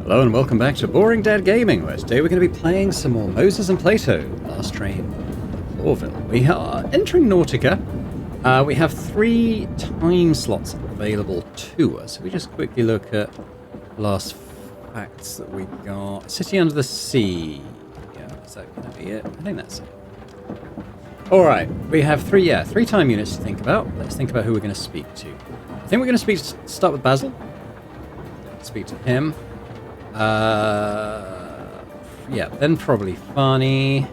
Hello and welcome back to Boring Dad Gaming, where today we're going to be playing some more Moses and Plato, Last Train, Orville. We are entering Nautica. We have 3 time slots available to us. We just quickly look at the last facts that we got. City Under the Sea. Yeah, is that going to be it? I think that's it. Alright, we have 3 time units to think about. Let's think about who we're going to speak to. I think we're going to start with Basil. Speak to him. Yeah, then probably Farney.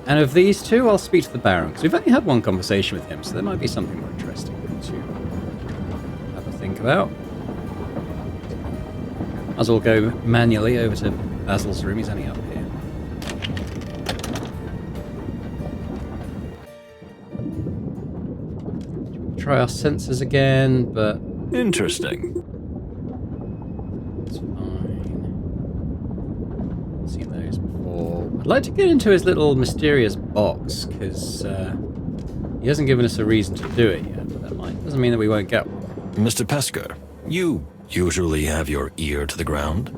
And of these two, I'll speak to the Baron, because we've only had one conversation with him, so there might be something more interesting to have a think about. Might as well go manually over to Basil's room. He's only up here. Try our sensors again, but... Interesting. I'd like to get into his little mysterious box, because he hasn't given us a reason to do it yet, but that doesn't mean that we won't get one. Mr. Pesker, you usually have your ear to the ground.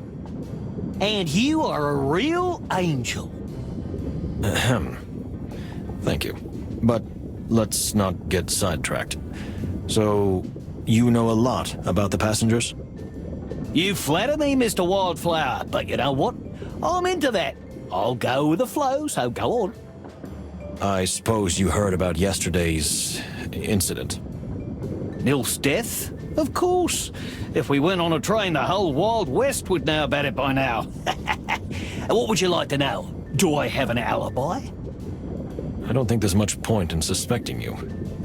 And you are a real angel. Ahem. Thank you. But let's not get sidetracked. So, you know a lot about the passengers? You flatter me, Mr. Wildflower, but you know what? I'm into that. I'll go with the flow, so go on. I suppose you heard about yesterday's incident. Nil's death? Of course. If we went on a train, the whole Wild West would know about it by now. What would you like to know? Do I have an alibi? I don't think there's much point in suspecting you,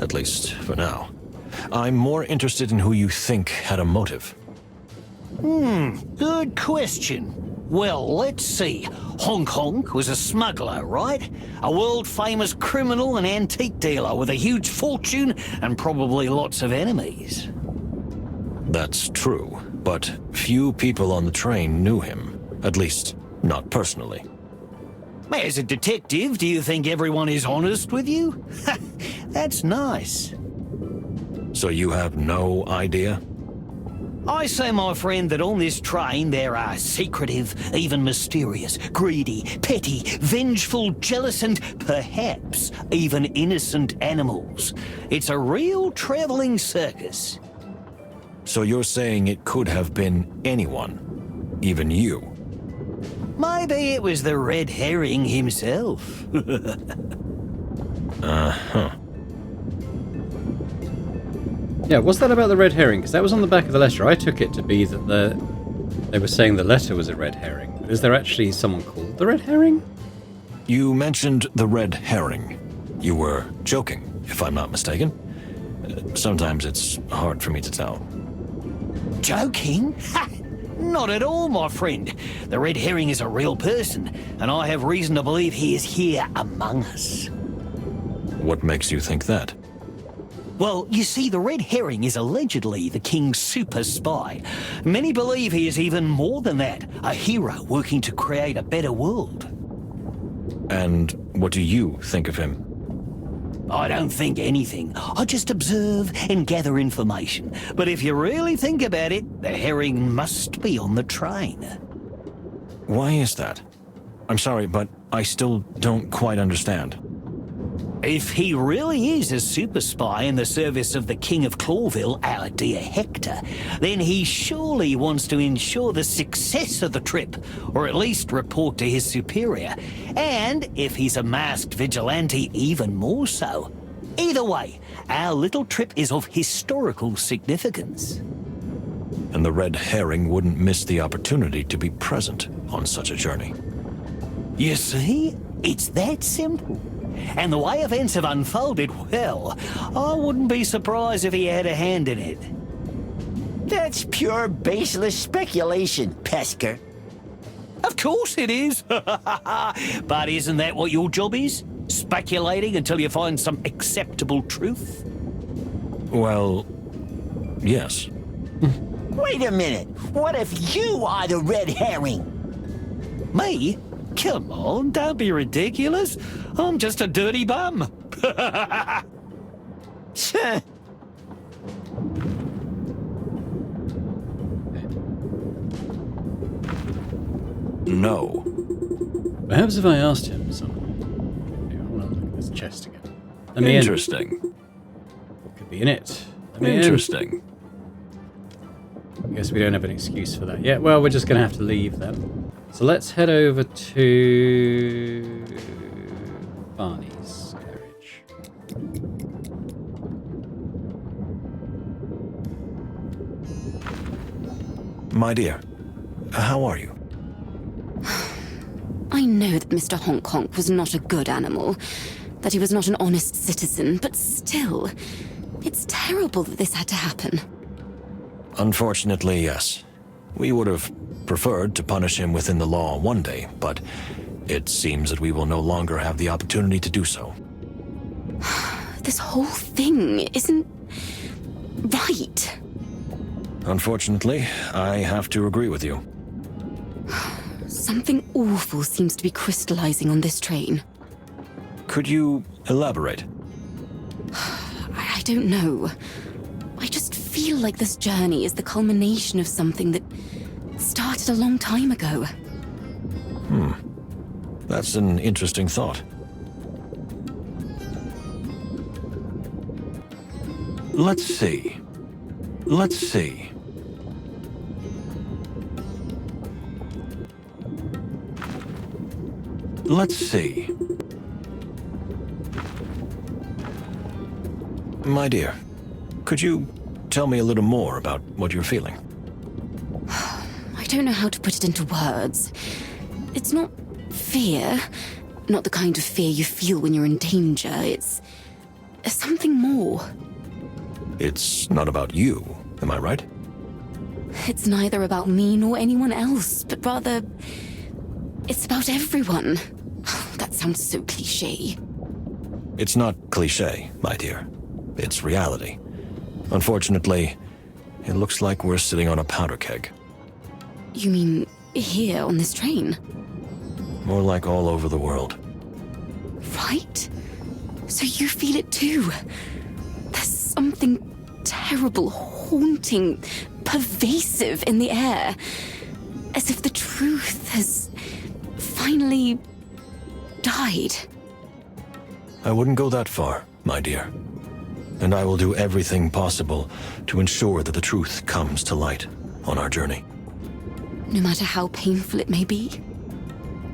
at least for now. I'm more interested in who you think had a motive. Good question. Well, let's see. Hong Kong was a smuggler, right? A world-famous criminal and antique dealer with a huge fortune and probably lots of enemies. That's true, but few people on the train knew him. At least, not personally. As a detective, do you think everyone is honest with you? That's nice. So you have no idea? I say, my friend, that on this train there are secretive, even mysterious, greedy, petty, vengeful, jealous, and perhaps even innocent animals. It's a real traveling circus. So you're saying it could have been anyone, even you? Maybe it was the red herring himself. Uh-huh. Yeah, what's that about the red herring? Because that was on the back of the letter. I took it to be that they were saying the letter was a red herring. But is there actually someone called the red herring? You mentioned the red herring. You were joking, if I'm not mistaken. Sometimes it's hard for me to tell. Joking? Ha! Not at all, my friend. The red herring is a real person, and I have reason to believe he is here among us. What makes you think that? Well, you see, the red herring is allegedly the king's super spy. Many believe he is even more than that, a hero working to create a better world. And what do you think of him? I don't think anything. I just observe and gather information. But if you really think about it, the herring must be on the train. Why is that? I'm sorry, but I still don't quite understand. If he really is a super spy in the service of the King of Clawville, our dear Hector, then he surely wants to ensure the success of the trip, or at least report to his superior. And if he's a masked vigilante, even more so. Either way, our little trip is of historical significance. And the red herring wouldn't miss the opportunity to be present on such a journey. You see? It's that simple. And the way events have unfolded, well, I wouldn't be surprised if he had a hand in it. That's pure baseless speculation, Pesker. Of course it is. But isn't that what your job is? Speculating until you find some acceptable truth? Well, yes. Wait a minute. What if you are the red herring? Me? Come on, don't be ridiculous. I'm just a dirty bum. no? Perhaps if I asked him something. I want to look at this chest again. Let me in. Interesting. What could be in it? Let me in. Interesting. I guess we don't have an excuse for that yet. Well, we're just going to have to leave then. So let's head over to Barney's carriage. My dear, how are you? I know that Mr. Honk Honk was not a good animal, that he was not an honest citizen, but still, it's terrible that this had to happen. Unfortunately, yes. We would have preferred to punish him within the law one day, but it seems that we will no longer have the opportunity to do so. This whole thing isn't right. Unfortunately, I have to agree with you. Something awful seems to be crystallizing on this train. Could you elaborate? I don't know. I just feel like this journey is the culmination of something that started a long time ago. That's an interesting thought. Let's see. Let's see. Let's see. My dear, could you tell me a little more about what you're feeling? I don't know how to put it into words. It's not fear, not the kind of fear you feel when you're in danger. It's something more. It's not about you, am I right? It's neither about me nor anyone else, but rather, it's about everyone. That sounds so cliché. It's not cliché, my dear. It's reality. Unfortunately, it looks like we're sitting on a powder keg. You mean here on this train? More like all over the world. Right? So you feel it too? There's something terrible, haunting, pervasive in the air. As if the truth has finally died. I wouldn't go that far, my dear. And I will do everything possible to ensure that the truth comes to light on our journey. No matter how painful it may be.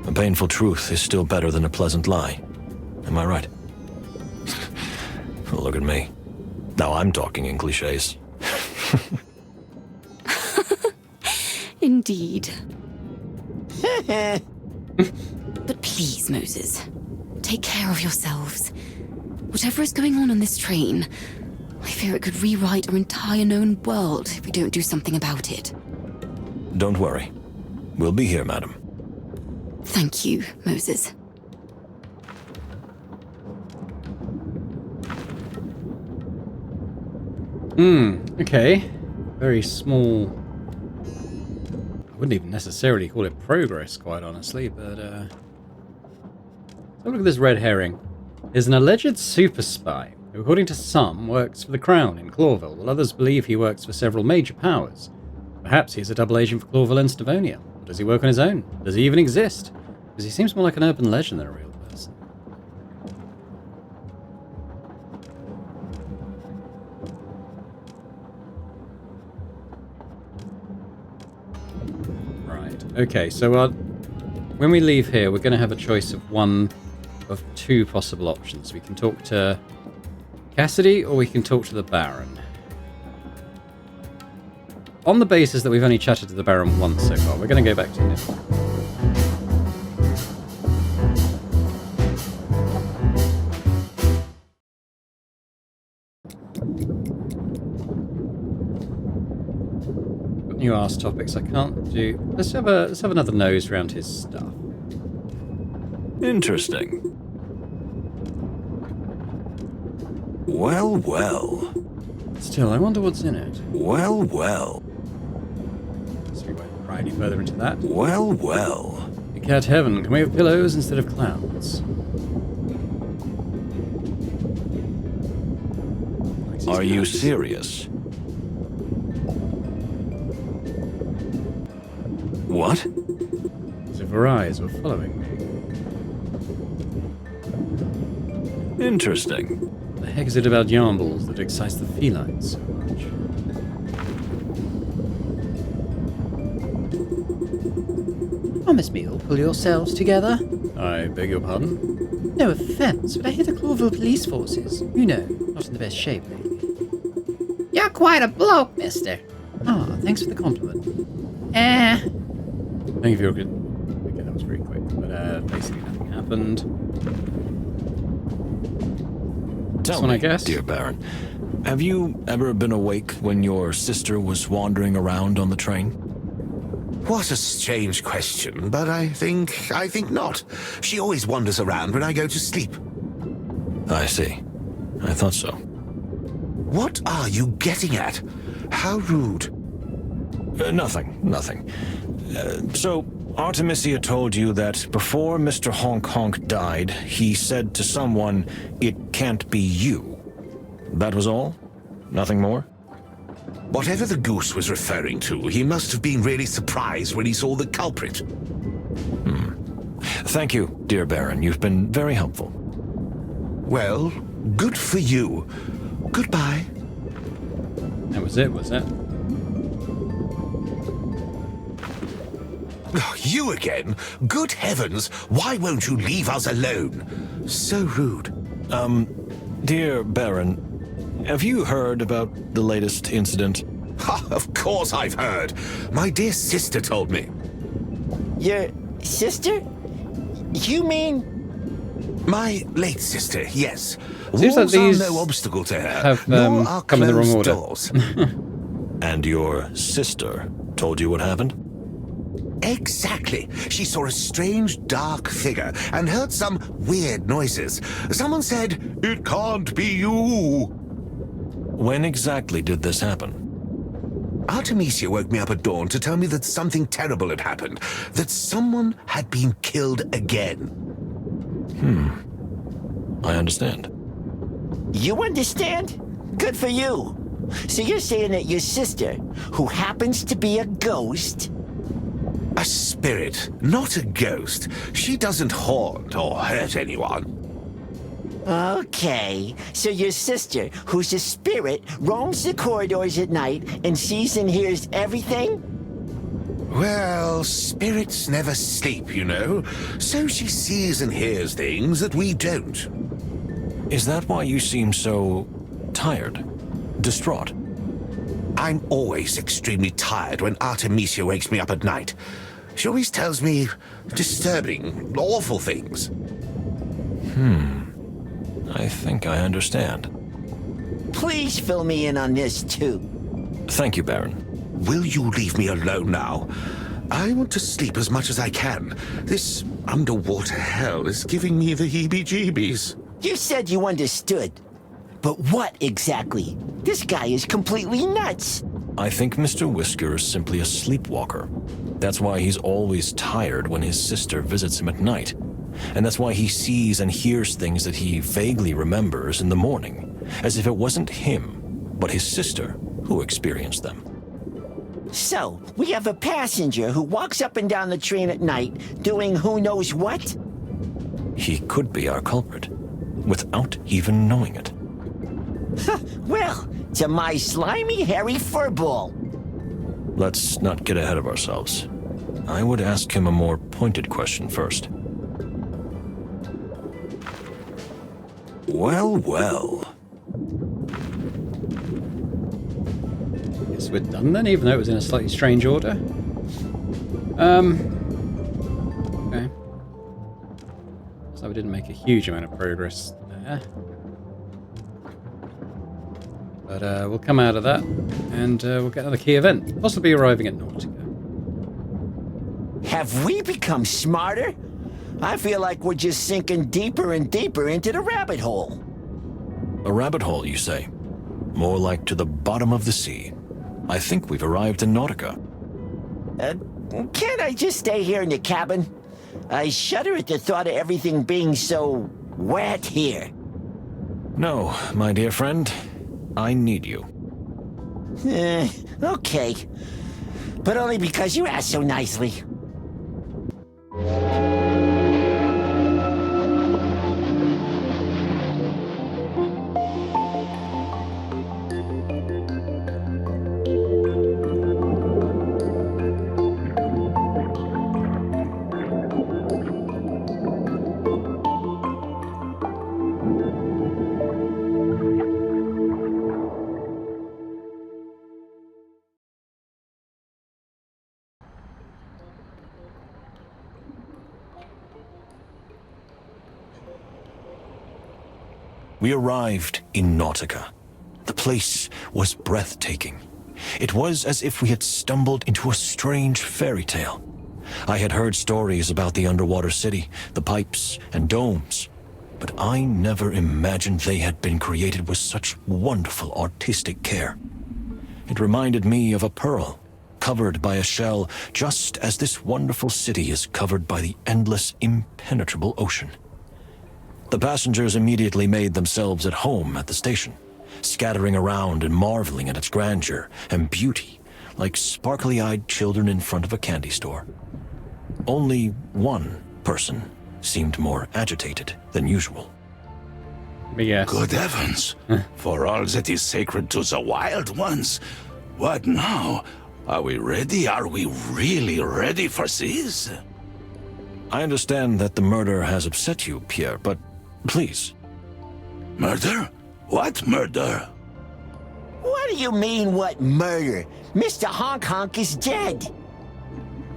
A painful truth is still better than a pleasant lie. Am I right? Look at me. Now I'm talking in cliches. Indeed. But please, Moses, take care of yourselves. Whatever is going on this train, I fear it could rewrite our entire known world if we don't do something about it. Don't worry. We'll be here, madam. Thank you, Moses. Okay. Very small. I wouldn't even necessarily call it progress, quite honestly, but, so look at this red herring. Is an alleged super spy who, according to some, works for the Crown in Clawville, while others believe he works for several major powers. Perhaps he's a double agent for Clawville and Stavonia. Or does he work on his own? Does he even exist? Because he seems more like an urban legend than a real person. Right, okay, so when we leave here, we're going to have a choice of one of two possible options. We can talk to Cassidy, or we can talk to the Baron. On the basis that we've only chatted to the Baron once so far, we're going to go back to him. Got new ask topics. I can't do. Let's have another nose around his stuff. Interesting. Well, well. Still, I wonder what's in it. Well, well. So we won't pry any further into that. Well, well. Big Cat Heaven, can we have pillows instead of clouds? Are you serious? What? So of her eyes were following me. Interesting. What the heck is it about Yarmbles that excites the felines so much? Promise me you'll pull yourselves together. I beg your pardon? No offense, but I hear the Clawville police forces, you know, not in the best shape lately. You're quite a bloke, mister. Ah, thanks for the compliment. Thank you for your good. Okay, that was very quick, but basically nothing happened. Tell one, me, I guess. dear Baron, have you ever been awake when your sister was wandering around on the train? What a strange question, but I think not. She always wanders around when I go to sleep. I see. I thought so. What are you getting at? How rude. Nothing. So, Artemisia told you that before Mr. Honk Honk died, he said to someone, "It can't be you." That was all? Nothing more? Whatever the goose was referring to, he must have been really surprised when he saw the culprit. Thank you, dear Baron. You've been very helpful. Well, good for you. Goodbye. That was it, was it? Oh, you again? Good heavens, why won't you leave us alone? So rude. Dear Baron, have you heard about the latest incident? Ha, of course I've heard. My dear sister told me. Your sister? You mean? My late sister, yes. Seems like Walls are these no obstacle to her, have, nor are come in the wrong closed order. doors. And your sister told you what happened? Exactly. She saw a strange dark figure and heard some weird noises. Someone said, "It can't be you." When exactly did this happen? Artemisia woke me up at dawn to tell me that something terrible had happened, that someone had been killed again. I understand. You understand? Good for you. So you're saying that your sister, who happens to be a ghost... A spirit, not a ghost. She doesn't haunt or hurt anyone. Okay, so your sister, who's a spirit, roams the corridors at night and sees and hears everything? Well, spirits never sleep, you know. So she sees and hears things that we don't. Is that why you seem so tired? Distraught? I'm always extremely tired when Artemisia wakes me up at night. She always tells me disturbing, awful things. I think I understand. Please fill me in on this, too. Thank you, Baron. Will you leave me alone now? I want to sleep as much as I can. This underwater hell is giving me the heebie-jeebies. You said you understood. But what exactly? This guy is completely nuts. I think Mr. Whisker is simply a sleepwalker. That's why he's always tired when his sister visits him at night. And that's why he sees and hears things that he vaguely remembers in the morning, as if it wasn't him, but his sister who experienced them. So, we have a passenger who walks up and down the train at night, doing who knows what? He could be our culprit, without even knowing it. Well, to my slimy, hairy furball. Let's not get ahead of ourselves. I would ask him a more pointed question first. Well. Guess we're done then, even though it was in a slightly strange order. Okay. So we didn't make a huge amount of progress there. But we'll come out of that, and we'll get another key event, possibly arriving at Nautica. Have we become smarter? I feel like we're just sinking deeper and deeper into the rabbit hole. A rabbit hole, you say? More like to the bottom of the sea. I think we've arrived in Nautica. Can't I just stay here in the cabin? I shudder at the thought of everything being so wet here. No, my dear friend. I need you. Okay. But only because you asked so nicely. We arrived in Nautica. The place was breathtaking. It was as if we had stumbled into a strange fairy tale. I had heard stories about the underwater city, the pipes and domes, but I never imagined they had been created with such wonderful artistic care. It reminded me of a pearl, covered by a shell, just as this wonderful city is covered by the endless, impenetrable ocean. The passengers immediately made themselves at home at the station, scattering around and marveling at its grandeur and beauty, like sparkly-eyed children in front of a candy store. Only one person seemed more agitated than usual. Yes. Good heavens! For all that is sacred to the wild ones. What now? Are we ready? Are we really ready for this? I understand that the murder has upset you, Pierre, but please. Murder? What murder? What do you mean, what murder? Mr. Honk Honk is dead.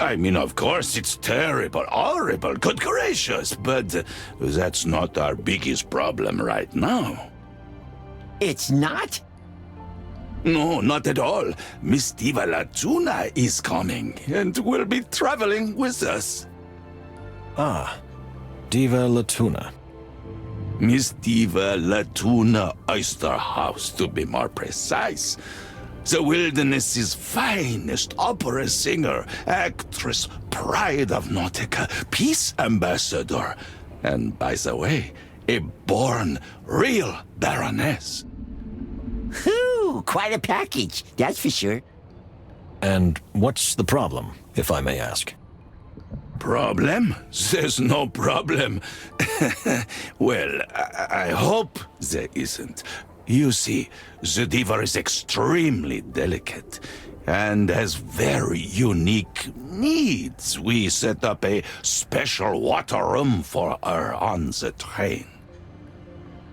I mean, of course, it's terrible, horrible, good gracious, but that's not our biggest problem right now. It's not? No, not at all. Miss Diva Latuna is coming and will be traveling with us. Ah, Diva Latuna. Miss Diva Latuna Oysterhouse, to be more precise. The wilderness's finest opera singer, actress, pride of Nautica, peace ambassador, and by the way, a born, real baroness. Whew, quite a package, that's for sure. And what's the problem, if I may ask? Problem? There's no problem. Well, I hope there isn't. You see, the diva is extremely delicate and has very unique needs. We set up a special water room for her on the train.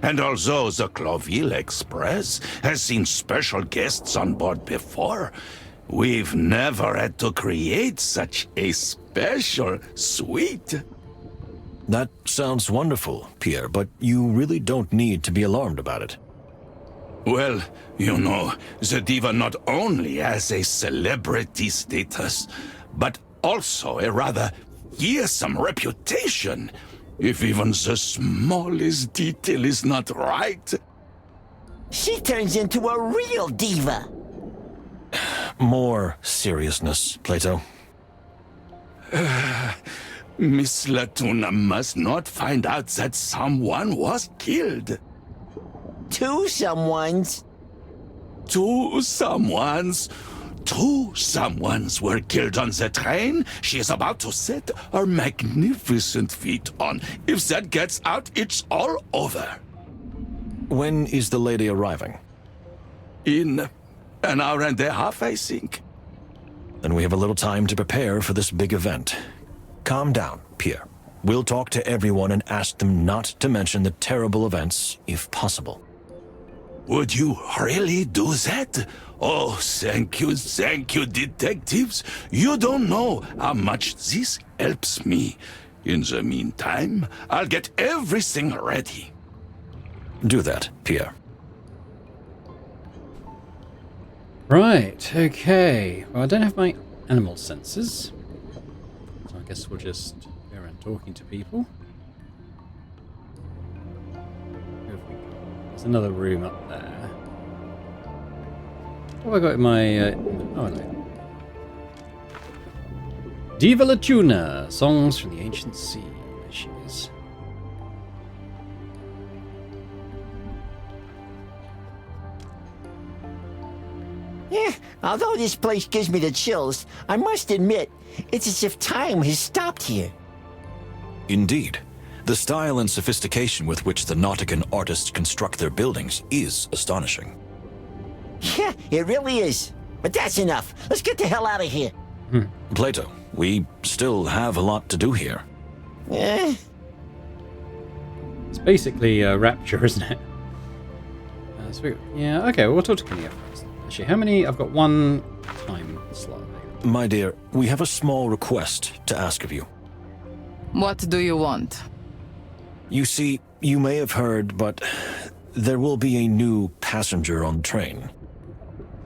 And although the Cloville Express has seen special guests on board before, we've never had to create such a special suite. That sounds wonderful, Pierre, but you really don't need to be alarmed about it. Well, you know, the diva not only has a celebrity status, but also a rather fearsome reputation. If even the smallest detail is not right. She turns into a real diva. More seriousness, Plato. Miss Latuna must not find out that someone was killed. Two someones. Two someones were killed on the train she is about to set her magnificent feet on. If that gets out, it's all over. When is the lady arriving? In an hour and a half, I think. Then we have a little time to prepare for this big event. Calm down, Pierre. We'll talk to everyone and ask them not to mention the terrible events, if possible. Would you really do that? Oh, thank you, detectives. You don't know how much this helps me. In the meantime, I'll get everything ready. Do that, Pierre. Right, okay. Well, I don't have my animal senses. So I guess we'll just go around talking to people. Who have we got? There's another room up there. What have I got in my... oh, hello. Diva Latuna, Songs from the Ancient Sea. There she is. Yeah, although this place gives me the chills, I must admit, it's as if time has stopped here. Indeed. The style and sophistication with which the Nautican artists construct their buildings is astonishing. Yeah, it really is. But that's enough. Let's get the hell out of here. Plato, we still have a lot to do here. Eh? It's basically Rapture, isn't it? Yeah, okay, well, we'll talk to Kinnear first. Actually, how many? I've got one time slot. My dear, we have a small request to ask of you. What do you want? You see, you may have heard, but there will be a new passenger on the train.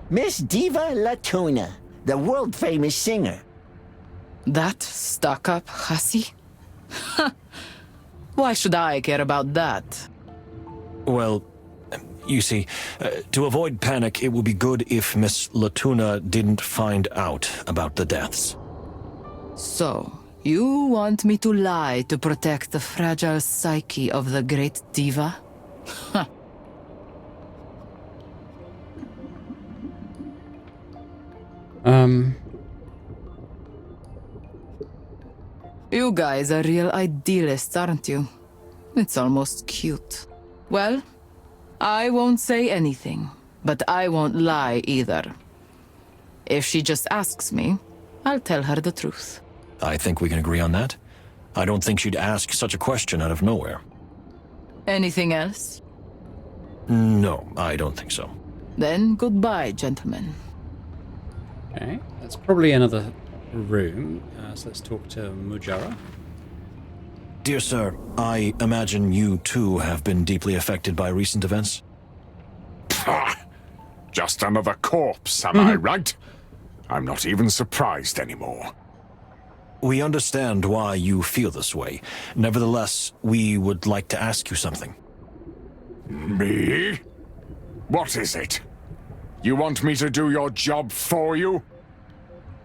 Miss Diva Latuna, the world-famous singer. That stuck-up hussy? Why should I care about that? Well, you see, to avoid panic, it would be good if Miss Latuna didn't find out about the deaths. So, you want me to lie to protect the fragile psyche of the great diva? You guys are real idealists, aren't you? It's almost cute. Well, I won't say anything, but I won't lie either. If she just asks me, I'll tell her the truth. I think we can agree on that. I don't think she'd ask such a question out of nowhere. Anything else? No, I don't think so. Then goodbye, gentlemen. Okay, that's probably another room. So let's talk to Mujara. Dear sir, I imagine you too have been deeply affected by recent events? Pah! Just another corpse, am I right? I'm not even surprised anymore. We understand why you feel this way. Nevertheless, we would like to ask you something. Me? What is it? You want me to do your job for you?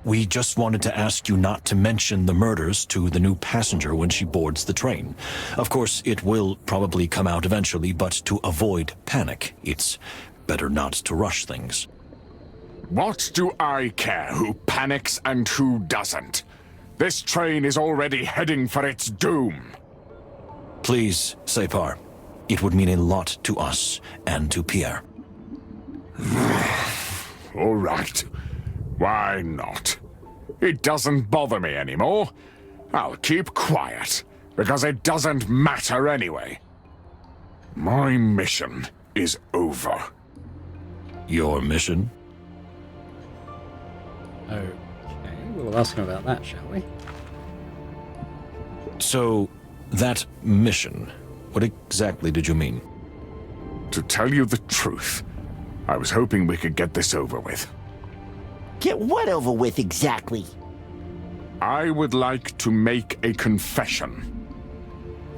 We just wanted to ask you not to mention the murders to the new passenger when she boards the train. Of course, it will probably come out eventually, but to avoid panic, it's better not to rush things. What do I care who panics and who doesn't? This train is already heading for its doom. Please, Separ. It would mean a lot to us and to Pierre. All right. Why not? It doesn't bother me anymore. I'll keep quiet, because it doesn't matter anyway. My mission is over. Your mission? Okay, we'll ask him about that, shall we? So, that mission, what exactly did you mean? To tell you the truth, I was hoping we could get this over with. Get what over with exactly? I would like to make a confession.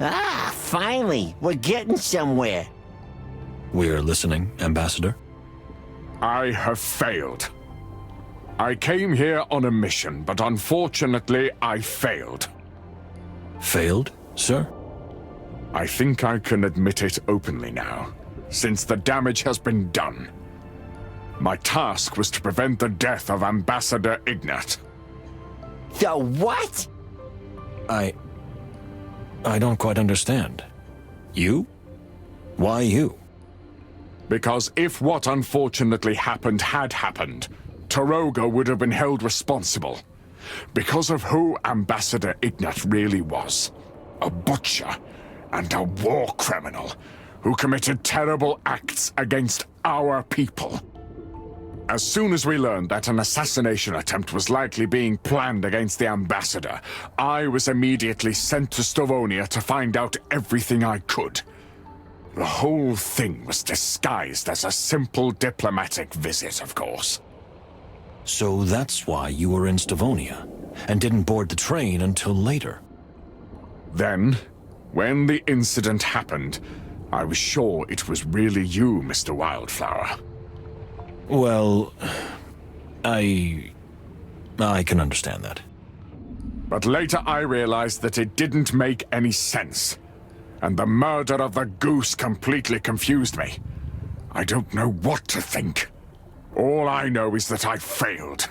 Ah, finally, we're getting somewhere. We're listening, Ambassador. I have failed. I came here on a mission, but unfortunately, I failed. Failed, sir? I think I can admit it openly now, since the damage has been done. My task was to prevent the death of Ambassador Ignat. The what? I don't quite understand. You? Why you? Because if what unfortunately happened had happened, Toroga would have been held responsible. Because of who Ambassador Ignat really was. A butcher and a war criminal who committed terrible acts against our people. As soon as we learned that an assassination attempt was likely being planned against the ambassador, I was immediately sent to Stavonia to find out everything I could. The whole thing was disguised as a simple diplomatic visit, of course. So that's why you were in Stavonia, and didn't board the train until later. Then, when the incident happened, I was sure it was really you, Mr. Wildflower. Well, I can understand that. But later I realized that it didn't make any sense. And the murder of the goose completely confused me. I don't know what to think. All I know is that I failed.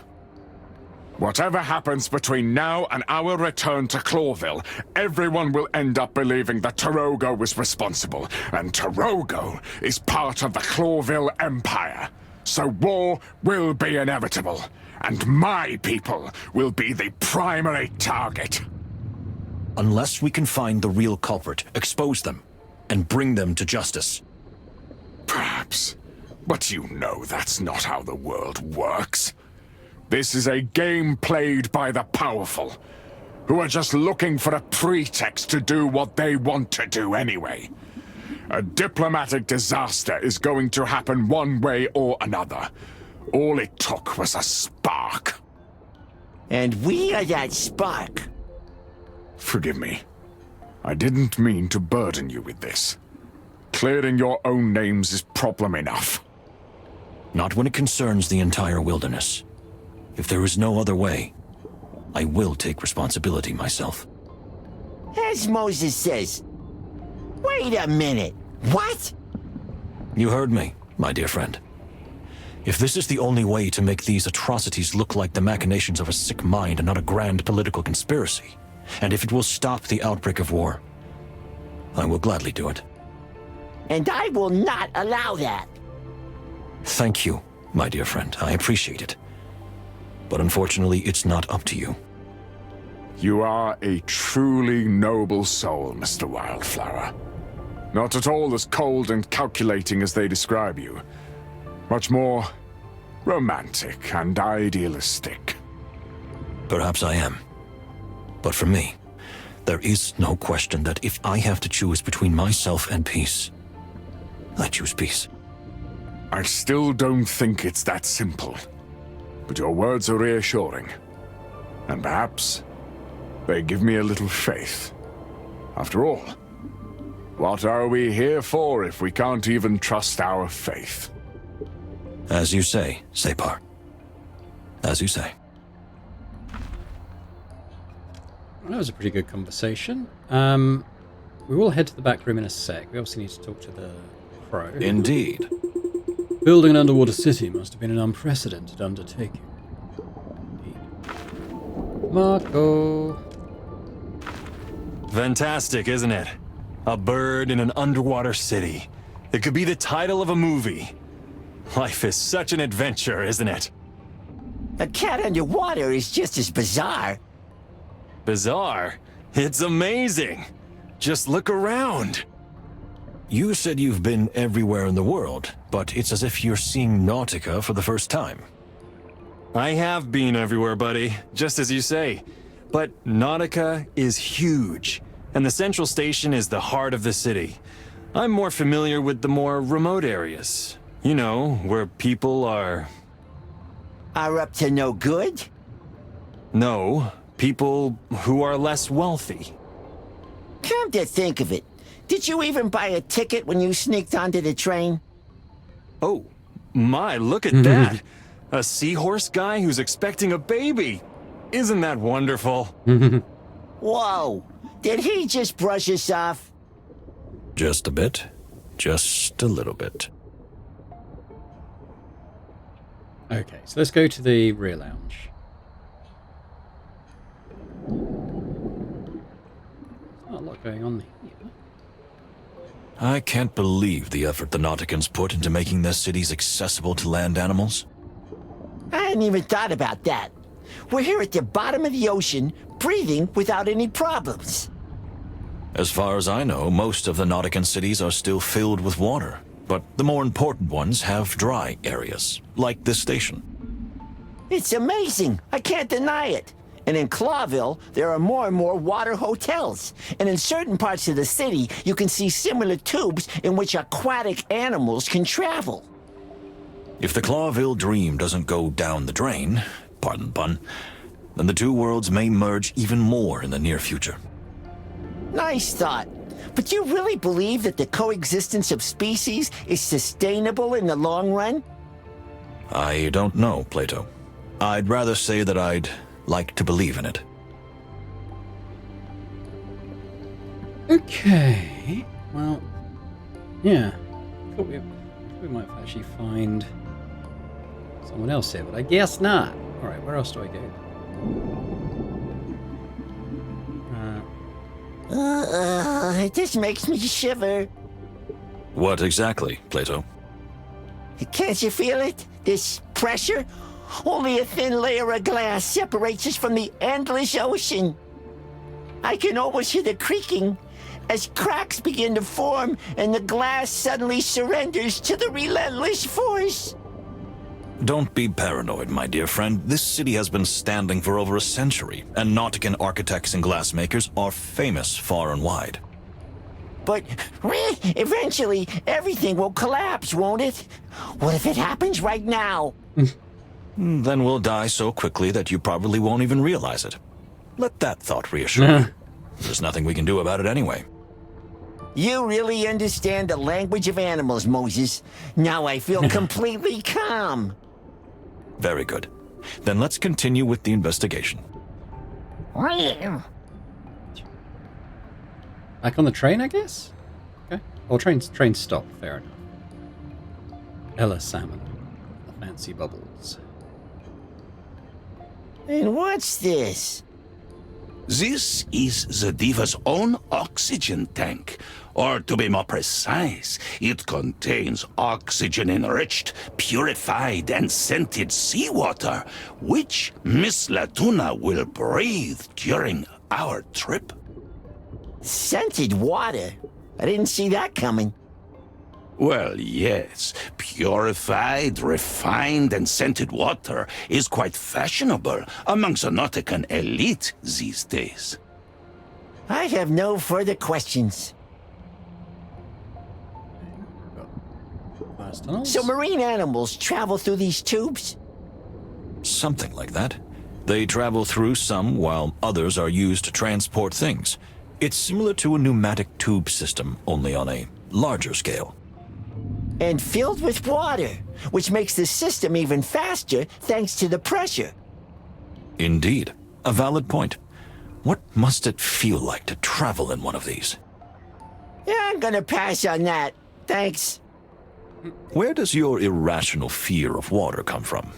Whatever happens between now and our return to Clawville, everyone will end up believing that Tarogo was responsible, and Tarogo is part of the Clawville Empire. So war will be inevitable, and my people will be the primary target. Unless we can find the real culprit, expose them, and bring them to justice. Perhaps, but you know that's not how the world works. This is a game played by the powerful, who are just looking for a pretext to do what they want to do anyway. A diplomatic disaster is going to happen one way or another. All it took was a spark. And we are that spark. Forgive me. I didn't mean to burden you with this. Clearing your own names is problem enough. Not when it concerns the entire wilderness. If there is no other way, I will take responsibility myself. As Moses says. Wait a minute. What? You heard me, my dear friend. If this is the only way to make these atrocities look like the machinations of a sick mind and not a grand political conspiracy, and if it will stop the outbreak of war, I will gladly do it. And I will not allow that. Thank you, my dear friend. I appreciate it. But unfortunately, it's not up to you. You are a truly noble soul, Mr. Wildflower. Not at all as cold and calculating as they describe you. Much more romantic and idealistic. Perhaps I am. But for me, there is no question that if I have to choose between myself and peace, I choose peace. I still don't think it's that simple. But your words are reassuring. And perhaps they give me a little faith. After all, what are we here for if we can't even trust our faith? As you say, Separ. As you say. That was a pretty good conversation. We will head to the back room in a sec. We obviously need to talk to the crow. Indeed. Building an underwater city must have been an unprecedented undertaking. Indeed. Marco. Fantastic, isn't it? A bird in an underwater city. It could be the title of a movie. Life is such an adventure, isn't it? A cat underwater is just as bizarre. Bizarre? It's amazing. Just look around. You said you've been everywhere in the world, but it's as if you're seeing Nautica for the first time. I have been everywhere, buddy, just as you say. But Nautica is huge, and the central station is the heart of the city. I'm more familiar with the more remote areas. You know, where people are... Are up to no good? No, people who are less wealthy. Come to think of it, did you even buy a ticket when you sneaked onto the train? Oh, my, look at that. A seahorse guy who's expecting a baby. Isn't that wonderful? Whoa, did he just brush us off? Just a bit. Just a little bit. Okay, so let's go to the rear lounge. Not a lot going on here. I can't believe the effort the Nauticans put into making their cities accessible to land animals. I hadn't even thought about that. We're here at the bottom of the ocean, breathing without any problems. As far as I know, most of the Nautican cities are still filled with water, but the more important ones have dry areas, like this station. It's amazing. I can't deny it. And in Clawville, there are more and more water hotels. And in certain parts of the city, you can see similar tubes in which aquatic animals can travel. If the Clawville dream doesn't go down the drain, pardon the pun, then the two worlds may merge even more in the near future. Nice thought. But do you really believe that the coexistence of species is sustainable in the long run? I don't know, Plato. I'd rather say that I'd like to believe in it. Okay. Well, yeah. I thought we might actually find someone else here, but I guess not. Alright, where else do I go? It just makes me shiver. What exactly, Plato? Can't you feel it? This pressure? Only a thin layer of glass separates us from the endless ocean. I can almost hear the creaking as cracks begin to form and the glass suddenly surrenders to the relentless force. Don't be paranoid, my dear friend. This city has been standing for over a century, and Nautican architects and glassmakers are famous far and wide. But eventually, everything will collapse, won't it? What if it happens right now? Then we'll die so quickly that you probably won't even realize it. Let that thought reassure you. There's nothing we can do about it anyway. You really understand the language of animals, Moses. Now I feel completely calm. Very good. Then let's continue with the investigation. Back on the train, I guess? Okay. Well, train stop. Fair enough. Ella Salmon. The fancy bubbles. And what's this? This is the Diva's own oxygen tank. Or to be more precise, it contains oxygen-enriched, purified, and scented seawater, which Miss Latuna will breathe during our trip. Scented water? I didn't see that coming. Well, yes. Purified, refined, and scented water is quite fashionable amongst the Nautican elite these days. I have no further questions. So marine animals travel through these tubes? Something like that. They travel through some while others are used to transport things. It's similar to a pneumatic tube system, only on a larger scale. And filled with water, which makes the system even faster thanks to the pressure. Indeed. A valid point. What must it feel like to travel in one of these? Yeah, I'm gonna pass on that. Thanks. Where does your irrational fear of water come from?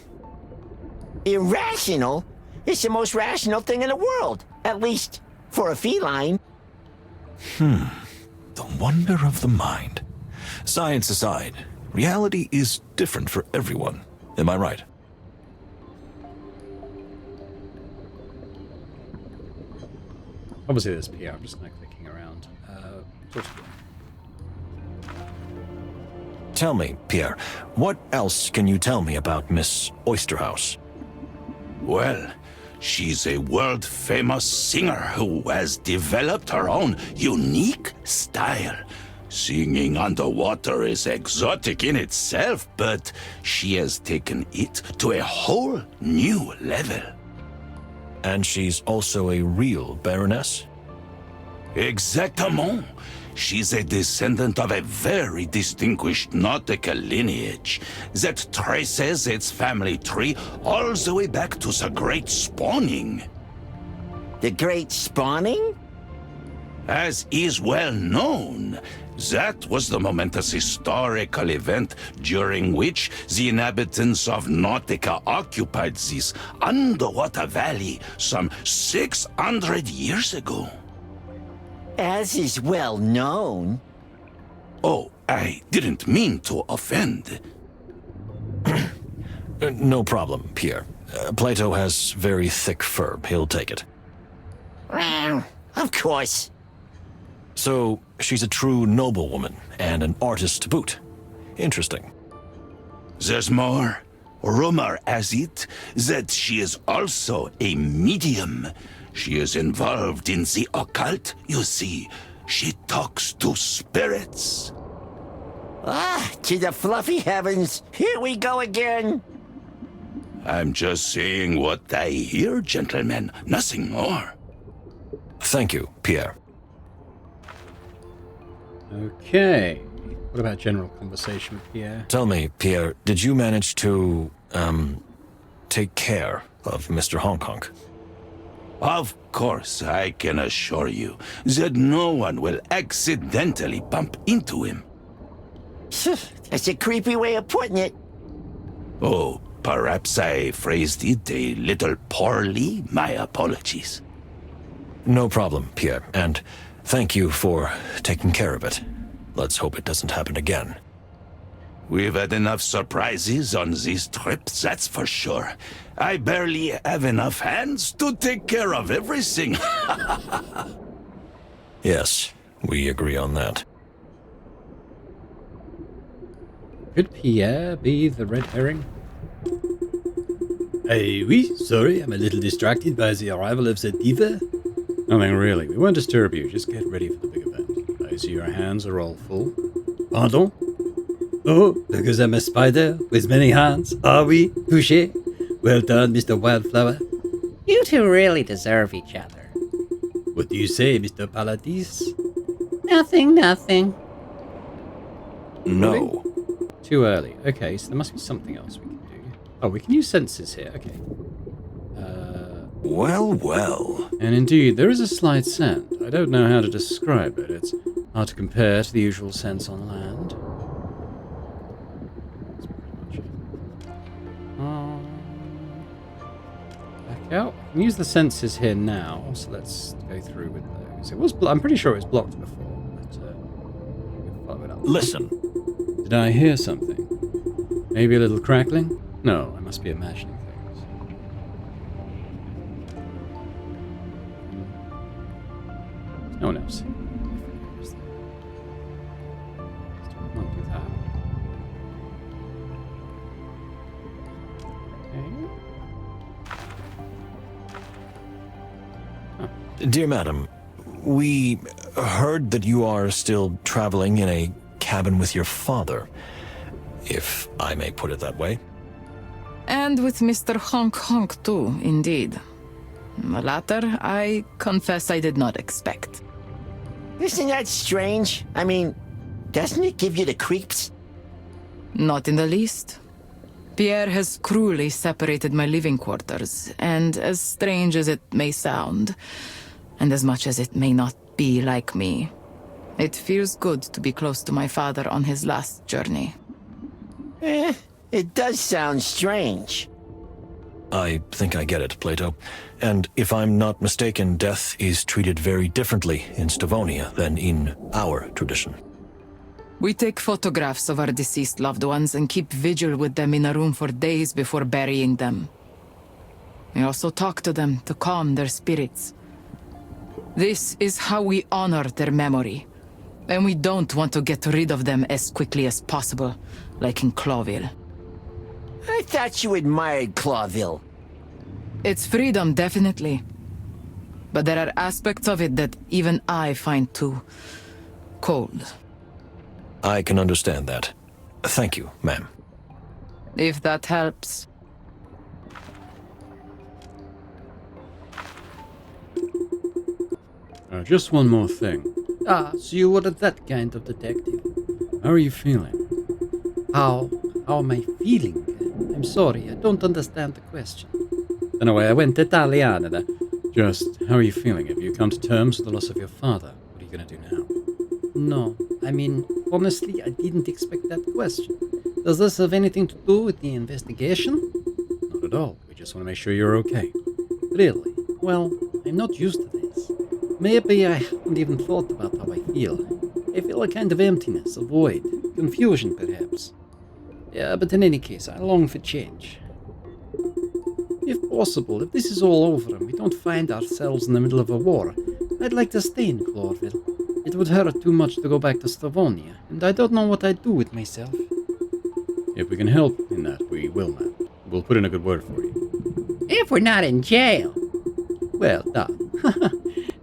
Irrational? It's the most rational thing in the world. At least, for a feline. The wonder of the mind. Science aside, reality is different for everyone. Am I right? Obviously, there's PR. I'm just kind of clicking around. Tell me, Pierre, what else can you tell me about Miss Oysterhouse? Well, she's a world-famous singer who has developed her own unique style. Singing underwater is exotic in itself, but she has taken it to a whole new level. And she's also a real Baroness? Exactement. She's a descendant of a very distinguished nautical lineage that traces its family tree all the way back to the Great Spawning. The Great Spawning? As is well known, that was the momentous historical event during which the inhabitants of Nautica occupied this underwater valley some 600 years ago. As is well known. Oh, I didn't mean to offend. No problem, Pierre. Plato has very thick fur. He'll take it. Of course. So, she's a true noblewoman and an artist to boot. Interesting. There's more. Rumor has it that she is also a medium. She is involved in the occult, you see. She talks to spirits. Ah, to the fluffy heavens. Here we go again. I'm just saying what I hear, gentlemen. Nothing more. Thank you, Pierre. Okay. What about general conversation with Pierre? Tell me, Pierre, did you manage to, take care of Mr. Honk Honk? Of course, I can assure you that no one will accidentally bump into him. That's a creepy way of putting it. Oh, Perhaps I phrased it a little poorly. My apologies. No problem, Pierre, and thank you for taking care of it. Let's hope it doesn't happen again. We've had enough surprises on these trips, that's for sure. I barely have enough hands to take care of everything. Yes, we agree on that. Could Pierre be the red herring? Oui, sorry, I'm a little distracted by the arrival of the diva. Nothing really. We won't disturb you. Just get ready for the big event. I see your hands are all full. Pardon? Oh, because I'm a spider with many hands. Are we? Touché? Well done, Mr. Wildflower. You two really deserve each other. What do you say, Mr. Paladis? Nothing, nothing. No. Too early. Okay, so there must be something else we can do. Oh, we can use senses here. Okay. Well, well. And indeed, there is a slight scent. I don't know how to describe it. It's hard to compare to the usual scents on land. That's pretty much it. Back out. I can use the senses here now, so let's go through with those. It was. I'm pretty sure it was blocked before, but we'll follow it up. Listen. Did I hear something? Maybe a little crackling? No, I must be imagining things. No one else. Won't do that. Okay. Dear madam, we heard that you are still traveling in a cabin with your father, if I may put it that way. And with Mr. Honk Honk too, indeed. The latter, I confess I did not expect. Isn't that strange? I mean, doesn't it give you the creeps? Not in the least. Pierre has cruelly separated my living quarters, and as strange as it may sound, and as much as it may not be like me, it feels good to be close to my father on his last journey. It does sound strange. I think I get it, Plato. And if I'm not mistaken, death is treated very differently in Stavonia than in our tradition. We take photographs of our deceased loved ones and keep vigil with them in a room for days before burying them. We also talk to them to calm their spirits. This is how we honor their memory. And we don't want to get rid of them as quickly as possible, like in Clawville. I thought you admired Clawville. It's freedom, definitely. But there are aspects of it that even I find too cold. I can understand that. Thank you, ma'am. If that helps. Just one more thing. So you were that kind of detective. How are you feeling? How am I feeling? I'm sorry, I don't understand the question. Anyway, I went Italiano there. Just, how are you feeling? Have you come to terms with the loss of your father? What are you going to do now? No, I mean, honestly, I didn't expect that question. Does this have anything to do with the investigation? Not at all. We just want to make sure you're okay. Really? Well, I'm not used to this. Maybe I haven't even thought about how I feel. I feel a kind of emptiness, a void, confusion perhaps. Yeah, but in any case, I long for change. If possible, if this is all over and we don't find ourselves in the middle of a war, I'd like to stay in Clawville. It would hurt too much to go back to Stavonia, and I don't know what I'd do with myself. If we can help in that, we will, man. We'll put in a good word for you. If we're not in jail. Well done.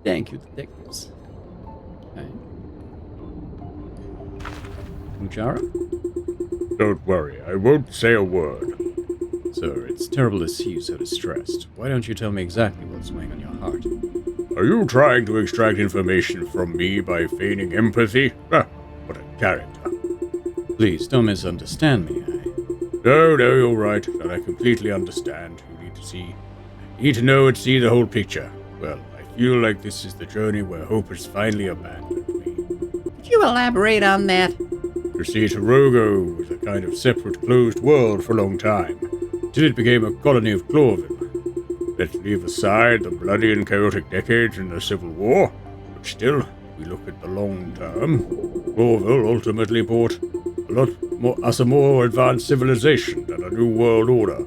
Thank you, detectives. Okay. Mujara? Don't worry, I won't say a word. Sir, it's terrible to see you so distressed. Why don't you tell me exactly what's weighing on your heart? Are you trying to extract information from me by feigning empathy? What a character. Please, don't misunderstand me. No, you're right. And I completely understand. You need to know and see the whole picture. Well, I feel like this is the journey where hope has finally abandoned me. Could you elaborate on that? You see, Torogo was a kind of separate, closed world for a long time. until it became a colony of Clawville. Let's leave aside the bloody and chaotic decades in the Civil War, but still, if we look at the long term, Clawville ultimately brought us a more advanced civilization and a new world order.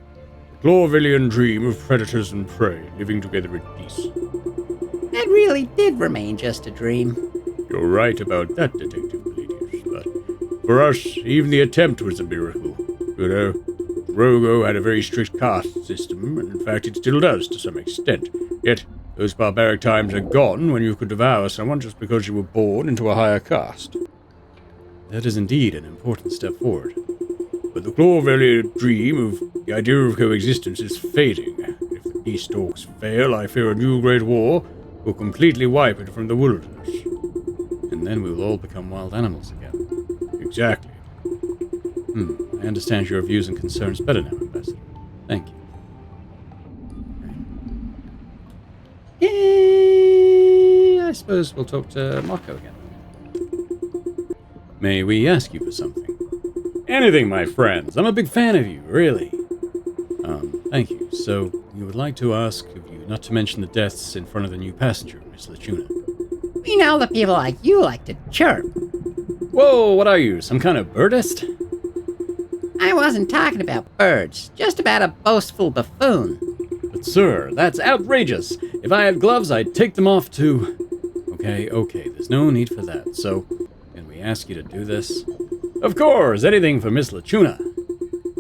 The Clawvillian dream of predators and prey living together in peace. That really did remain just a dream. You're right about that, Detective Palladius, but for us, even the attempt was a miracle. You know, Drogo had a very strict caste system, and in fact it still does to some extent. Yet, those barbaric times are gone when you could devour someone just because you were born into a higher caste. That is indeed an important step forward. But the Clawvillian dream of the idea of coexistence is fading. If the peace talks fail, I fear a new great war will completely wipe it from the wilderness. And then we will all become wild animals again. Exactly. I understand your views and concerns better now, Ambassador. Thank you. I suppose we'll talk to Mako again. May we ask you for something? Anything, my friends. I'm a big fan of you, really. Thank you. So, we would like to ask of you not to mention the deaths in front of the new passenger, Miss Lachuna. We know that people like you like to chirp. Whoa, what are you, some kind of birdist? I wasn't talking about birds, just about a boastful buffoon. But sir, that's outrageous. If I had gloves, I'd take them off too. Okay, there's no need for that. So, can we ask you to do this? Of course, anything for Miss Lachuna.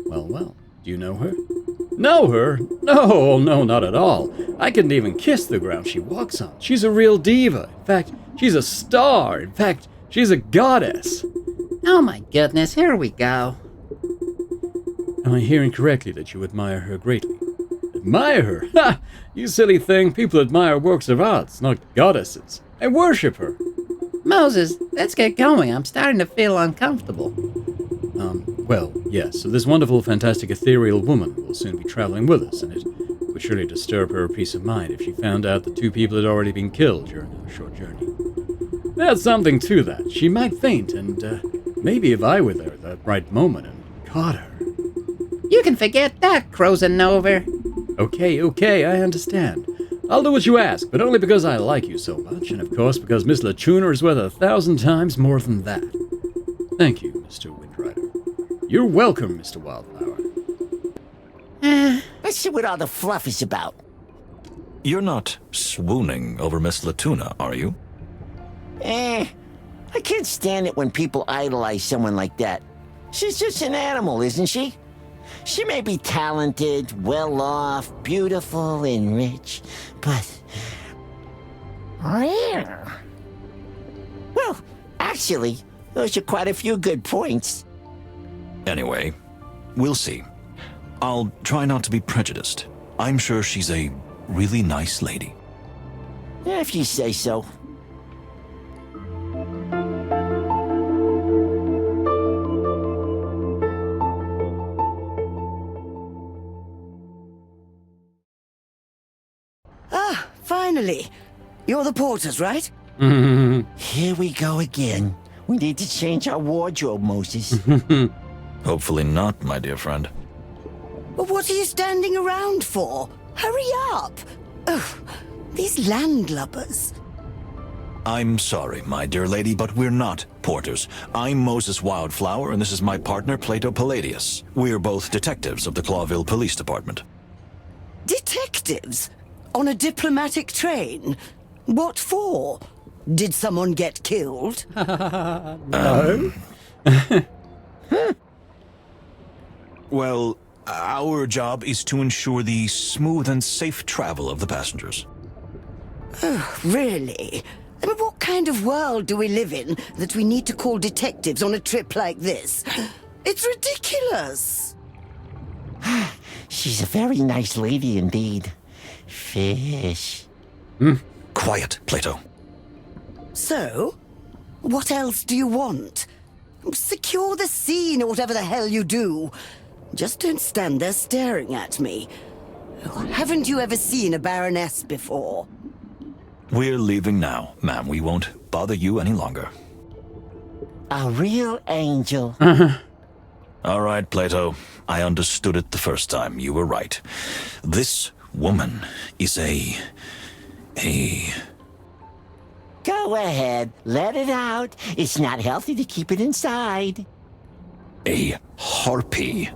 Well, do you know her? Know her? No, not at all. I couldn't even kiss the ground she walks on. She's a real diva. In fact, she's a star. In fact, she's a goddess. Oh my goodness, here we go. Am I hearing correctly that you admire her greatly? Admire her? Ha! You silly thing. People admire works of art, not goddesses. I worship her. Moses, let's get going. I'm starting to feel uncomfortable. Well, yes, so this wonderful, fantastic, ethereal woman will soon be traveling with us, and it would surely disturb her peace of mind if she found out that 2 people had already been killed during our short journey. There's something to that. She might faint, and maybe if I were there at that right moment and caught her. You can forget that, Crozanover. Okay, I understand. I'll do what you ask, but only because I like you so much, and of course because Miss Lachuna is worth 1,000 times more than that. Thank you, Mr. Windrider. You're welcome, Mr. Wildflower. Let's see what all the fluff is about. You're not swooning over Miss Lachuna, are you? I can't stand it when people idolize someone like that. She's just an animal, isn't she? She may be talented, well-off, beautiful, and rich, but... Well, actually, those are quite a few good points. Anyway, we'll see. I'll try not to be prejudiced. I'm sure she's a really nice lady. If you say so. Finally! You're the porters, right? Here we go again. We need to change our wardrobe, Moses. Hopefully not, my dear friend. Well, what are you standing around for? Hurry up! Ugh, these landlubbers. I'm sorry, my dear lady, but we're not porters. I'm Moses Wildflower, and this is my partner, Plato Palladius. We're both detectives of the Clawville Police Department. Detectives? On a diplomatic train? What for? Did someone get killed? No. Well, our job is to ensure the smooth and safe travel of the passengers. Oh, really? I mean, what kind of world do we live in that we need to call detectives on a trip like this? It's ridiculous. She's a very nice lady indeed. Fish. Quiet, Plato. So? What else do you want? Secure the scene or whatever the hell you do. Just don't stand there staring at me. Oh, haven't you ever seen a baroness before? We're leaving now, ma'am. We won't bother you any longer. A real angel. All right, Plato. I understood it the first time. You were right. This woman is a... Go ahead, let it out. It's not healthy to keep it inside. a harpy.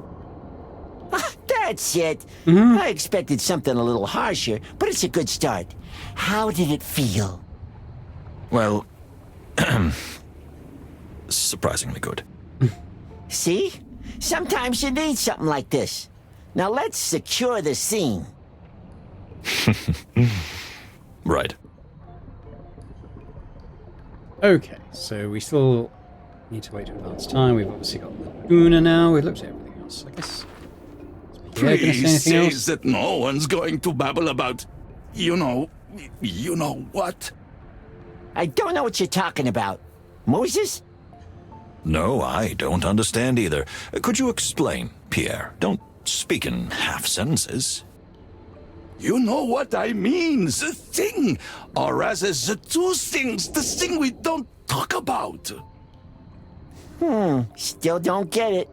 That's it. I expected something a little harsher, but it's a good start. How did it feel? Well, surprisingly good. See? Sometimes you need something like this. Now let's secure the scene. Right. Okay, so we still need to wait to advance time. We've obviously got Laguna now. We've looked at everything else, I guess. Yeah, Please say that no one's going to babble about, you know what? I don't know what you're talking about. Moses? No, I don't understand either. Could you explain, Pierre? Don't speak in half sentences. You know what I mean, the thing, or rather the two things, the thing we don't talk about. Still don't get it.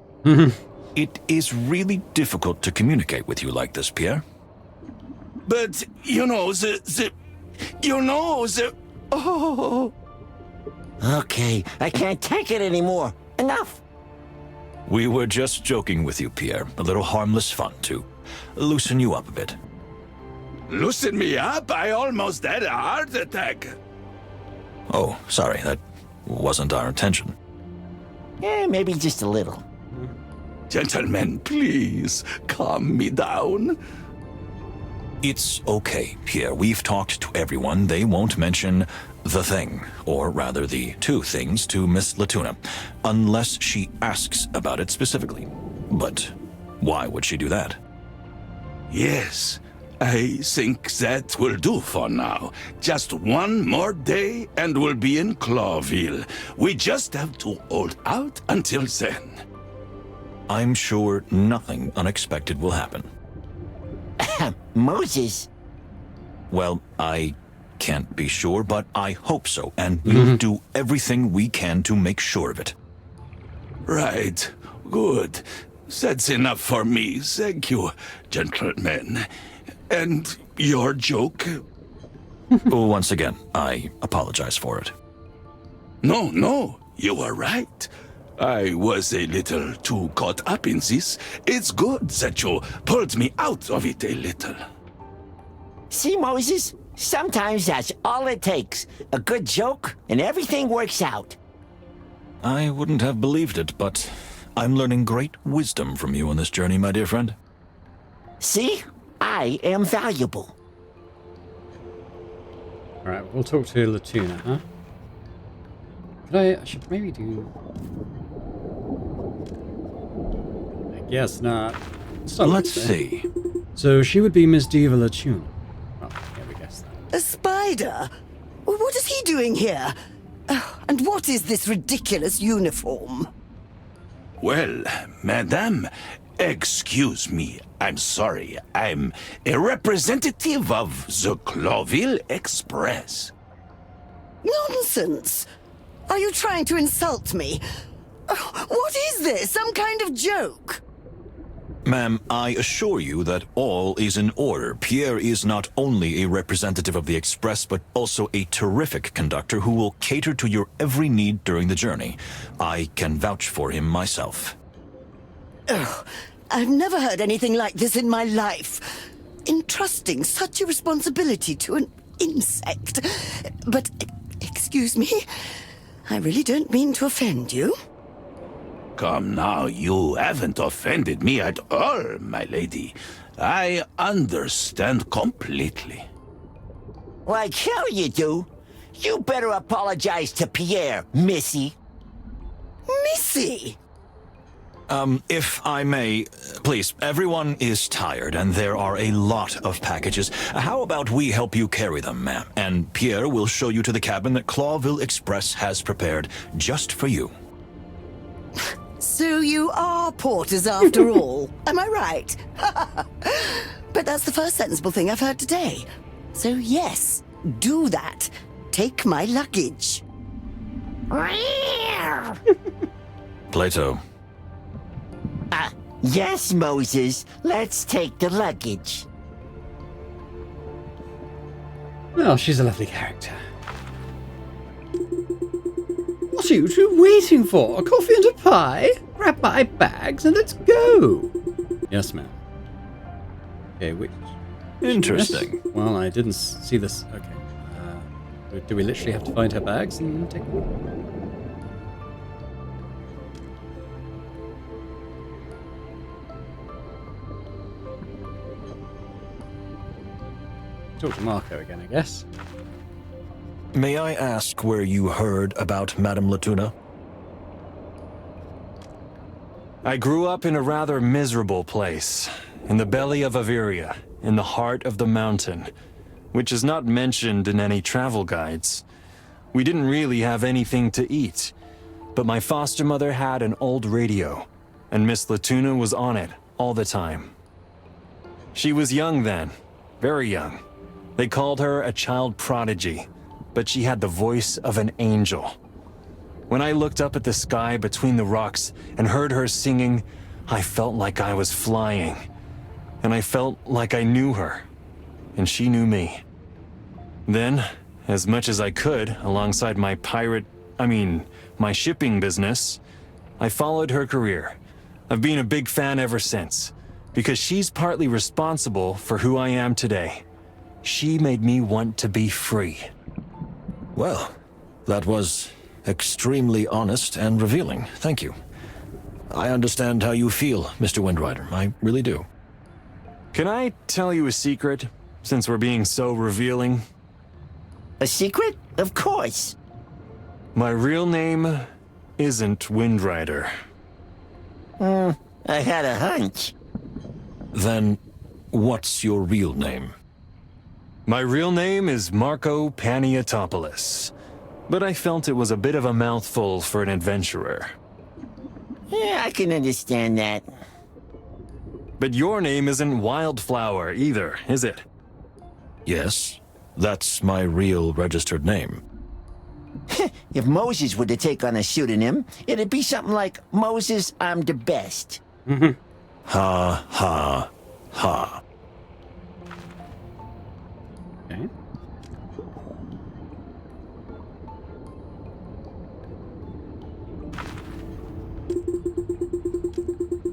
It is really difficult to communicate with you like this, Pierre. But, oh. Okay, I can't take it anymore. Enough. We were just joking with you, Pierre. A little harmless fun to loosen you up a bit. Loosen me up? I almost had a heart attack. Oh, sorry, that wasn't our intention. Yeah, maybe just a little. Gentlemen, please, calm me down. It's okay, Pierre. We've talked to everyone. They won't mention the thing, or rather the two things, to Miss Latuna, unless she asks about it specifically. But why would she do that? Yes, I think that will do for now. Just one more day and we'll be in Clawville. We just have to hold out until then. I'm sure nothing unexpected will happen. Moses? Well, I can't be sure, but I hope so, and we'll do everything we can to make sure of it. Right. Good. That's enough for me. Thank you, gentlemen. And your joke? Once again, I apologize for it. No, you are right. I was a little too caught up in this. It's good that you pulled me out of it a little. See, Moses? Sometimes that's all it takes. A good joke, and everything works out. I wouldn't have believed it, but I'm learning great wisdom from you on this journey, my dear friend. See? I am valuable. Alright, we'll talk to Latuna, huh? I should maybe do... I guess not. Let's see. So she would be Miss Diva Latuna. Well, yeah, we guessed that. A spider? What is he doing here? And what is this ridiculous uniform? Well, madame, excuse me. I'm sorry. I'm a representative of the Clawville Express. Nonsense! Are you trying to insult me? What is this? Some kind of joke? Ma'am, I assure you that all is in order. Pierre is not only a representative of the Express, but also a terrific conductor who will cater to your every need during the journey. I can vouch for him myself. Oh, I've never heard anything like this in my life. Entrusting such a responsibility to an insect. But, excuse me, I really don't mean to offend you. Come now, you haven't offended me at all, my lady. I understand completely. Like hell you do. You better apologize to Pierre, Missy. Missy? If I may, please, everyone is tired and there are a lot of packages. How about we help you carry them, ma'am? And Pierre will show you to the cabin that Clawville Express has prepared just for you. So you are porters after all, am I right? But that's the first sensible thing I've heard today. So yes, do that. Take my Plato, Yes, Moses. Let's take the luggage. Well, she's a lovely character. What are you two waiting for? A coffee and a pie? Grab my bags and let's go. Yes, ma'am. Okay, which... Interesting. Yes? Well, I didn't see this. Okay. Do we literally have to find her bags and take them? Talk to Marco again, I guess. May I ask where you heard about Madame Latuna? I grew up in a rather miserable place, in the belly of Averia, in the heart of the mountain, which is not mentioned in any travel guides. We didn't really have anything to eat, but my foster mother had an old radio, and Miss Latuna was on it all the time. She was young then, very young. They called her a child prodigy, but she had the voice of an angel. When I looked up at the sky between the rocks and heard her singing, I felt like I was flying. And I felt like I knew her, and she knew me. Then, as much as I could, alongside my my shipping business, I followed her career. I've been a big fan ever since, because she's partly responsible for who I am today. She made me want to be free. Well, that was extremely honest and revealing. Thank you. I understand how you feel, Mr. Windrider. I really do. Can I tell you a secret, since we're being so revealing? A secret? Of course. My real name isn't Windrider. I had a hunch. Then, what's your real name? My real name is Marco Paniatopoulos, but I felt it was a bit of a mouthful for an adventurer. Yeah, I can understand that. But your name isn't Wildflower either, is it? Yes, that's my real registered name. If Moses were to take on a pseudonym, it'd be something like Moses, I'm the best. Ha, ha, ha. Okay.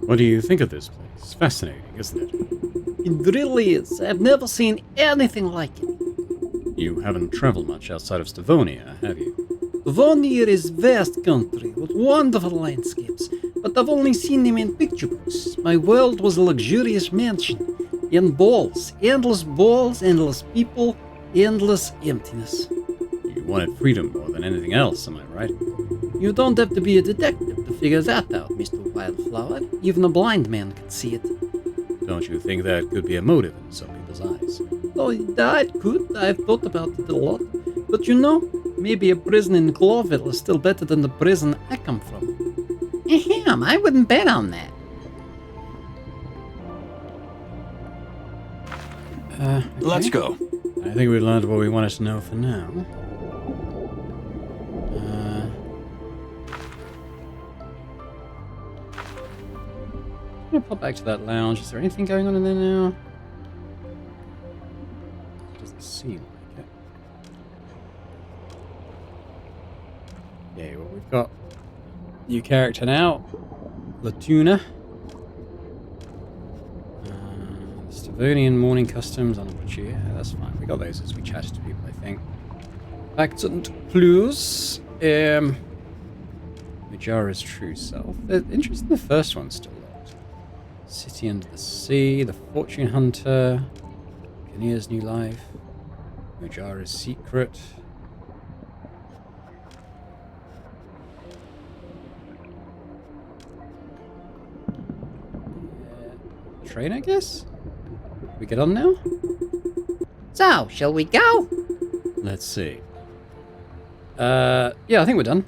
What do you think of this place? Fascinating, isn't it? It really is. I've never seen anything like it. You haven't traveled much outside of Stavonia, have you? Stavonia is vast country with wonderful landscapes, but I've only seen them in picture books. My world was a luxurious mansion. In balls, endless people, endless emptiness. You wanted freedom more than anything else, am I right? You don't have to be a detective to figure that out, Mr. Wildflower. Even a blind man can see it. Don't you think that could be a motive in some people's eyes? Oh, that could. I've thought about it a lot. But you know, maybe a prison in Clawville is still better than the prison I come from. Ahem, I wouldn't bet on that. Okay. Let's go. I think we learned what we wanted to know for now. I'm gonna pop back to that lounge. Is there anything going on in there now? Doesn't seem like it. Yeah, well, we've got new character now, Latuna. Stavonian morning customs on which yeah, that's fine. We got those as we chatted to people, I think. Facts and clues. Majara's true self. Interesting, the first one's still locked. City under the sea, the fortune hunter, Kinnear's new life, Majara's secret. Train, I guess? We get on now? So, shall we go? Let's see. Yeah, I think we're done.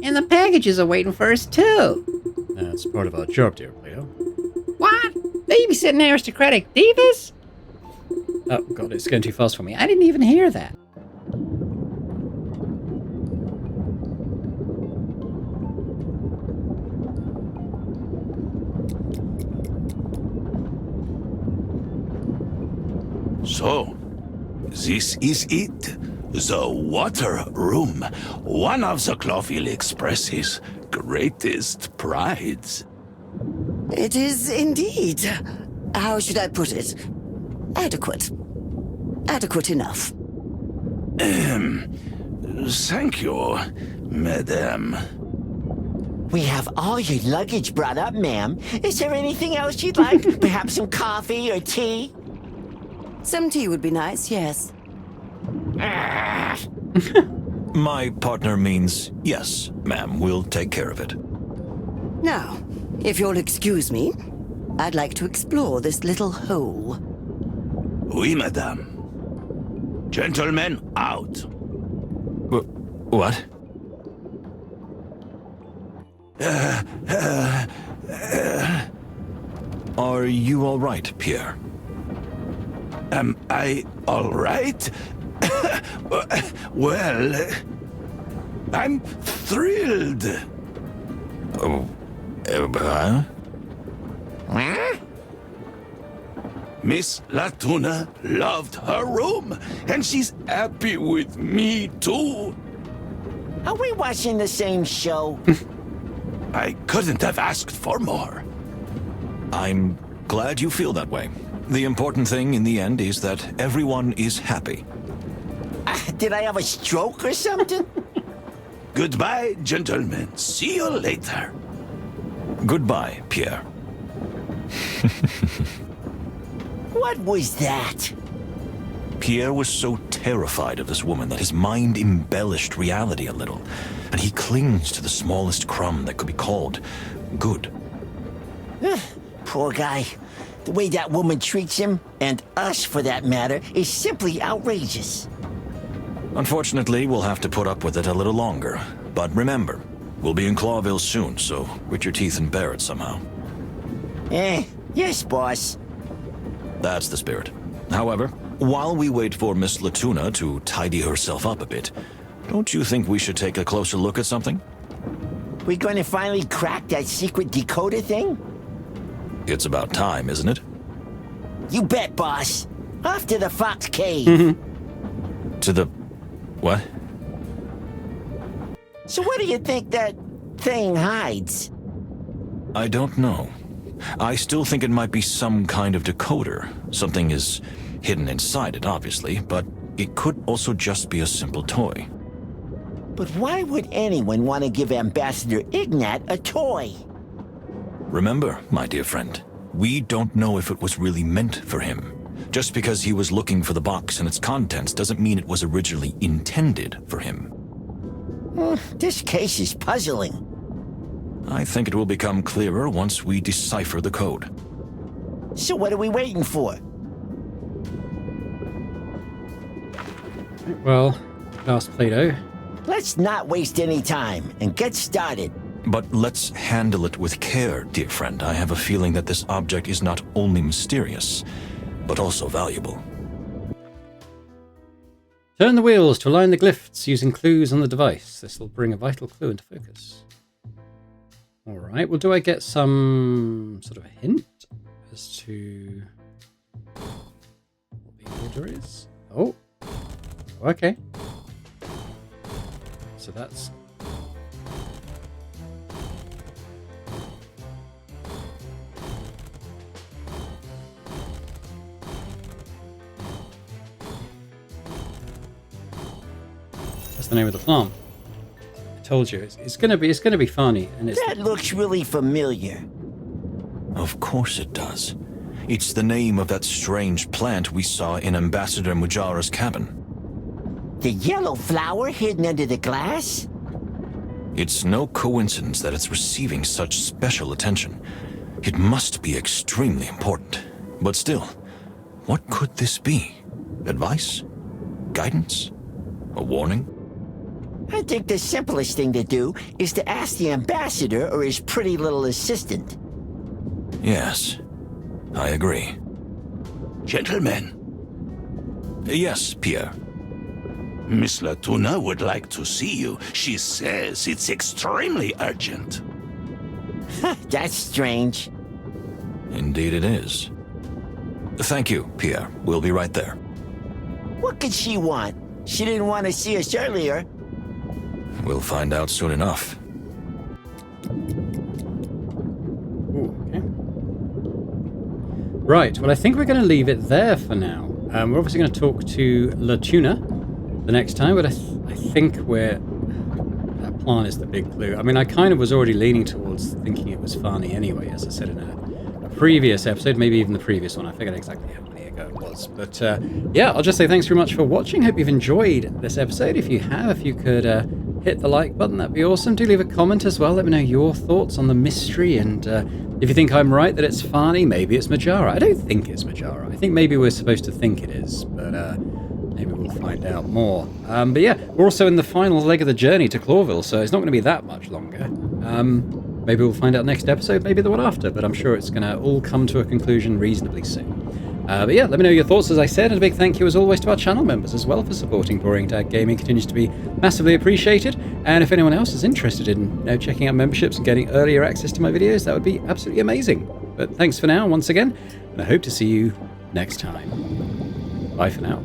And the packages are waiting for us, too. That's part of our job, dear Plato. What? Babysitting aristocratic divas? Oh, God, it's going too fast for me. I didn't even hear that. So, this is it. The water room. One of the Clawville Express's greatest prides. It is indeed. How should I put it? Adequate. Adequate enough. Thank you, madame. We have all your luggage brought up, ma'am. Is there anything else you'd like? Perhaps some coffee or tea? Some tea would be nice, yes. My partner means yes, ma'am. We'll take care of it. Now, if you'll excuse me, I'd like to explore this little hole. Oui, madame. Gentlemen, out. What? Are you all right, Pierre? Am I all right? Well, I'm thrilled. Oh, huh? Miss Latuna loved her room, and she's happy with me too. Are we watching the same show? I couldn't have asked for more. I'm glad you feel that way. The important thing in the end is that everyone is happy. Did I have a stroke or something? Goodbye, gentlemen. See you later. Goodbye, Pierre. What was that? Pierre was so terrified of this woman that his mind embellished reality a little, and he clings to the smallest crumb that could be called good. Poor guy. The way that woman treats him, and us for that matter, is simply outrageous. Unfortunately, we'll have to put up with it a little longer. But remember, we'll be in Clawville soon, so grit your teeth and bear it somehow. Yes, boss. That's the spirit. However, while we wait for Miss Latuna to tidy herself up a bit, don't you think we should take a closer look at something? We going to finally crack that secret decoder thing? It's about time, isn't it? You bet, boss. Off to the Fox Cave. To the... what? So what do you think that thing hides? I don't know. I still think it might be some kind of decoder. Something is hidden inside it, obviously, but it could also just be a simple toy. But why would anyone want to give Ambassador Ignat a toy? Remember, my dear friend, we don't know if it was really meant for him. Just because he was looking for the box and its contents doesn't mean it was originally intended for him. This case is puzzling. I think it will become clearer once we decipher the code. So what are we waiting for? Well, last Play-Doh. Let's not waste any time and get started. But let's handle it with care, dear friend. I have a feeling that this object is not only mysterious, but also valuable. Turn the wheels to align the glyphs using clues on the device. This will bring a vital clue into focus. Alright, well, do I get some sort of a hint as to what the order is? Oh, okay. So that's... that's the name of the plant. I told you, it's gonna be funny, and it's... That looks really familiar. Of course it does. It's the name of that strange plant we saw in Ambassador Mujara's cabin. The yellow flower hidden under the glass? It's no coincidence that it's receiving such special attention. It must be extremely important. But still, what could this be? Advice? Guidance? A warning? I think the simplest thing to do is to ask the ambassador or his pretty little assistant. Yes, I agree. Gentlemen. Yes, Pierre. Miss Latuna would like to see you. She says it's extremely urgent. That's strange. Indeed it is. Thank you, Pierre. We'll be right there. What could she want? She didn't want to see us earlier. We'll find out soon enough. Ooh, okay. Right, well, I think we're going to leave it there for now. We're obviously going to talk to La Tuna the next time, but I think that plan is the big clue. I mean, I kind of was already leaning towards thinking it was Farney anyway, as I said in a previous episode, maybe even the previous one. I forget exactly how many ago it was. But yeah, I'll just say thanks very much for watching. Hope you've enjoyed this episode. If you have, if you could hit the like button, that'd be awesome. Do leave a comment as well. Let me know your thoughts on the mystery, and if you think I'm right that it's Farney, maybe it's Majara. I don't think it's Majara. I think maybe we're supposed to think it is, but maybe we'll find out more. But yeah, we're also in the final leg of the journey to Clawville, so it's not going to be that much longer. Maybe we'll find out next episode, maybe the one after, but I'm sure it's going to all come to a conclusion reasonably soon. But yeah, let me know your thoughts, as I said, and a big thank you as always to our channel members as well for supporting Boring Dad Gaming. Continues to be massively appreciated. And if anyone else is interested in checking out memberships and getting earlier access to my videos, that would be absolutely amazing. But thanks for now, once again, and I hope to see you next time. Bye for now.